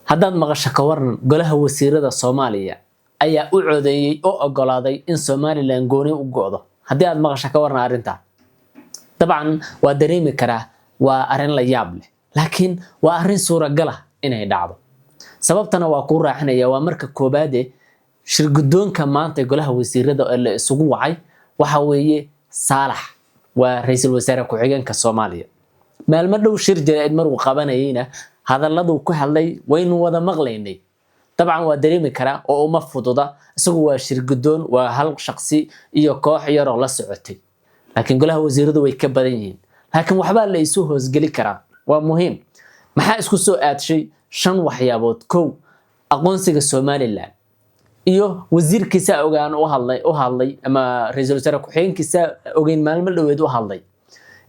haddaad maqasho ka waran golaha wasiirada Soomaaliya ayaa u codeeyay oo ogolaaday in Somaliland gooni u go'do haddii aad maqasho ka waran arrinta dabcan waa dareemi karaa waa arrin la yaab leh laakiin waa arrin suuragal ah inay dhacdo sababtana waa ku raaxinaya waa marka koobaad shirgudoonka maanta golaha wasiirada ee la isugu wacay waxa weeye Saalax waa ra'iisul wasaare ku xigeenka Soomaaliya maalmo dhow shir jaraa'id maruu qabanayna hadalladu ku hadlay waynu wada maqlaynay dabcan waa dareemi karaa oo uma fududa isagu waa shirgudoon waa hal shakhsi iyo koox yar oo la socotay laakiin golaha wasiiradu way ka badan yihiin laakiin waxba la isu hoosgali karaa waa muhiim maxaa isku soo aadshay shan waxyaabood kow aqoonsiga Somaliland iyo wasiirkiisa ogaan u hadlay ama ra'iisul wasaare ku xigeenkiisa ogeyn maalmo dhaweed u hadlay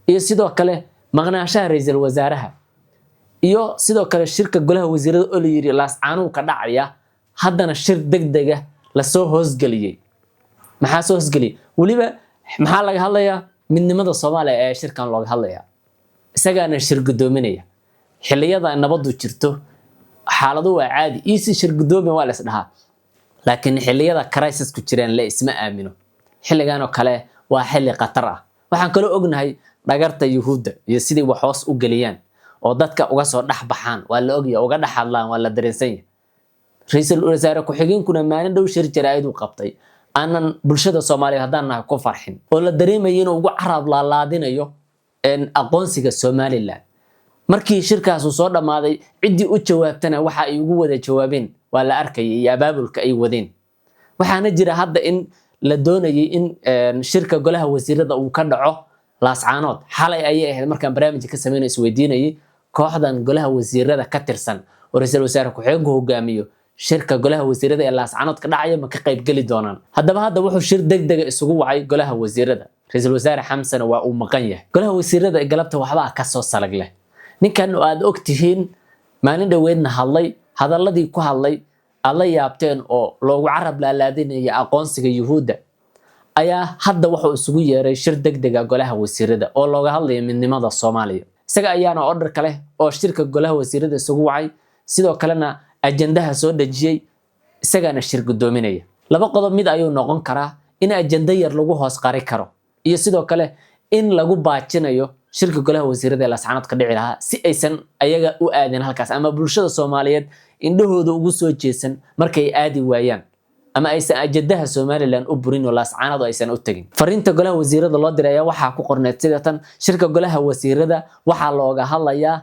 iyo sidoo kale maqnaashaha ra'iisul wasaaraha iyo sidoo kale shirka golaha wasiirada oo la yiri laascaanu ka dhacaya haddana shir degdeg ah la soo hoosgaliyay maxaa soo hoosgaliyay waliba maxaa laga hadlayaa midnimada Soomaaliya ee shirkan looga hadlaya isagaana shir gudoominaya xilliyada nabadu jirto xaaladu waa caadi isi shir gudoomin waa la isdhahaa laakiin xilliyada crisis ku jiraan la isma aamino xilligan oo kale waa xilli khatar ah waxaan kale ognahay dhagarta yuhuudda iyo sidii wax hoos u galiyaan oo dadka uga soo dhaxbaxaan waa la ogyahay uga dhaxadlaan waa la dareensan yahay ra'iisul wasaare ku xigeenkuna maalin dhow shir jaraa'id u qabtay aanan bulshada Soomaaliyeed haddaan nahay ku farxin oo la dareemayo inuu ugu carab laalaadinayo aqoonsiga Somaliland markii shirkaas uu soo dhamaaday cidii u jawaabtana waxa ay ugu wada jawaabeen waa la arkayay iyo abaabulka ay wadeen waxaana jira hadda in la doonayay in shirka golaha wasiirada uu ka dhaco laascaanood xalay ayay ahayd markaan barnaamijka ka sameynay isweydiinayay kooxdan golaha wasiirada ka tirsan oo ra'iisul wasaare ku xigeenku hogaamiyo shirka golaha wasiirada ee laascaanood ka dhacaya ma ka qayb gali doonaan hadda wuxuu shir degdeg ah isugu wacay golaha wasiirada ra'iisul wasaare Xamsan waa uu maqan yahay golaha wasiirada galabta waxba ka soo salag leh ninkan aad ogtihiin maalin dhaweedna hadlay hadalladii ku hadlay alla yaabteen oo loogu carab laalaadinaya aqoonsiga yuhuudda ayaa hadda wuxuu isugu yeeray shir degdeg ah golaha wasiirada oo looga hadlayo midnimada Soomaaliya isaga ayaana order kale oo shirka golaha wasiirada isugu wacay sidoo kalena ajandaha soo dajiyay isagana shir gudoominaya laba qodob mid ayuu noqon karaa in ajanda yar lagu hoos qari karo iyo sidoo kale in lagu baajinayo shirka golaha wasiirada ee laascaanood ka dhici lahaa si aysan ayaga u aadin halkaas ama bulshada Soomaaliyeed indhahooda ugu soo jeesan markay aadi waayaan ama aysan ajandaha Somaliland u burin oo laascaanood aysan u tagin fariinta golaha wasiirada loo diray waxa ku qorneed sidatan shirka golaha wasiirada waxa looga hadlayaa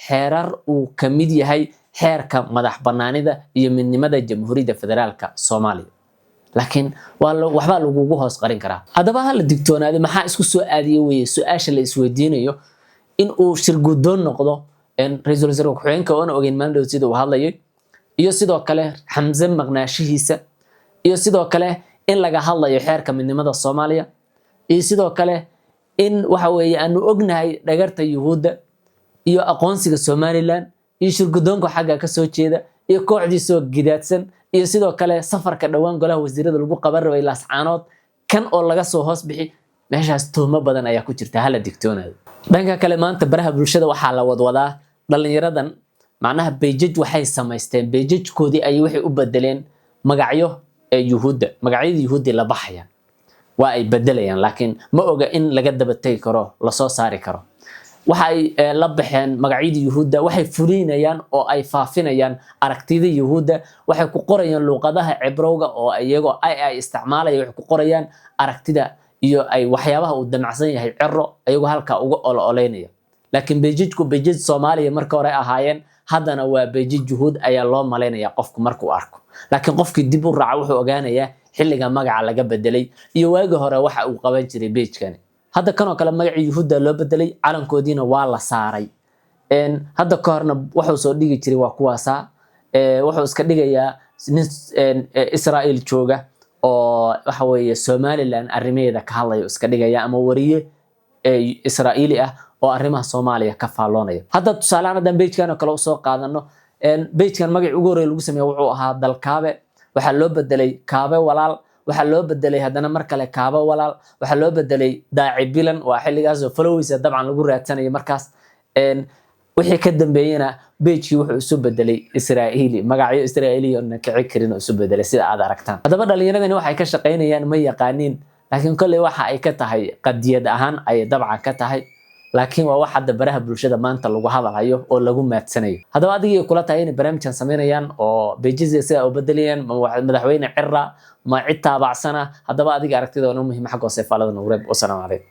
xeerar uu kamid yahay xeerka madax banaanida iyo midnimada Jamhuuriyadda Federaalka Soomaaliya laakiin waxba lagu hoos qarin karaa hadaba hal digtoonaade maxaa isku soo aadiyay weeye su'aasha la isweydiinayo in uu shir gudoon noqdo ra'iisul wasaare ku xigeenka oo ogeyn maandhow sida uu hadlayay iyo sidoo kale Xamsan maqnaashihiisa iyo sidoo kale in laga hadlayo xeerka midnimada Soomaaliya iyo sidoo kale in waxa weeye aanu ognahay dhagarta yuhuudda iyo aqoonsiga Somaliland iyo shir gudoonka xagga ka soo jeeda iyo kooxdiisa gidaadsan iyo sidoo kale safarka dhawaan golaha wasiirada lagu qaban rabay laascaanood kan oo laga soo hoos bixi meeshaas tuhmo badan ayaa ku jirta hala digtoonaado dhanka kale maanta baraha bulshada waxaa la wadwadaa dhalinyaradan macnaha beejaj waxay samaysteen beejajkoodii ay waxay u bedeleen magacyo yuhuudda magacyada yuhuudda la baxaya waa ay bedelayaan laakiin ma oga in laga daba tagi karo la soo saari karo waxay la baxeen magacyada yuhuudda waxay fulinayaan oo ay faafinayaan aragtida yuhuudda waxay ku qorayaan luqadaha cibrowga oo iyagoo ay isticmaalayaan waxay ku qorayaan aragtida iyo ay waxyaabaha uu damacsan yahay ciro ayagoo halka uga ololeynaya laakiin beejijku beejij Soomaaliya marka hore ahaayeen haddana waa beejij yuhuud ayaa loo maleynaya qofku markuu arko laakiin qofkii dib u raaca wuxuu ogaanayaa xilliga magaca laga bedelay iyo waagi hore waxa uu qaban jiray beejkani hadda kan oo kale magaca yuhuudda loo bedelay calankoodiina waa la saaray hadda ka horna wuxuu soo dhigi jiray waa kuwaasa wuxuu iska dhigayaa Israa'iil jooga oo waxa weeye Somaliland arrimeeda ka hadlayo iska dhigaya ama wariye Israa'iili ah oo arrimaha Soomaaliya ka faaloonaya hadda tusaalahan beejkan oo kale u soo qaadano beejkan magac ugu horeeyay lagu sameeyay wuxuu ahaa dalkaabe waxa loo bedelay kaabe walaal waxa loo bedelay hadana mar kale kaaba walaal waxa loo bedelay daaci bilan waa xilligaas oo followers dabcan lagu raadsanayo markaas wixii ka dambeeyana page wuxuu isu bedelay Israa'iili magacyo Israa'iili oo kici karin oo isu bedelay sida aad aragtaan hadaba dhalinyaradani waxay ka shaqeynayaan ma yaqaanin laakiin kulli waxa ay ka tahay qadiyad ahaan ay dabcan ka tahay laakiin waa wax hadda baraha bulshada maanta lagu hadalayo oo lagu maadsanayo hadaba adiga kula tahay in barnaamijkan sameynayaan oo pages sida oo bedelayaan madaxweyne Cirra ma cid taabacsana hadaba adiga aragtida oo muhiim xaq oo seefalada nuureeb oo salaam calaykum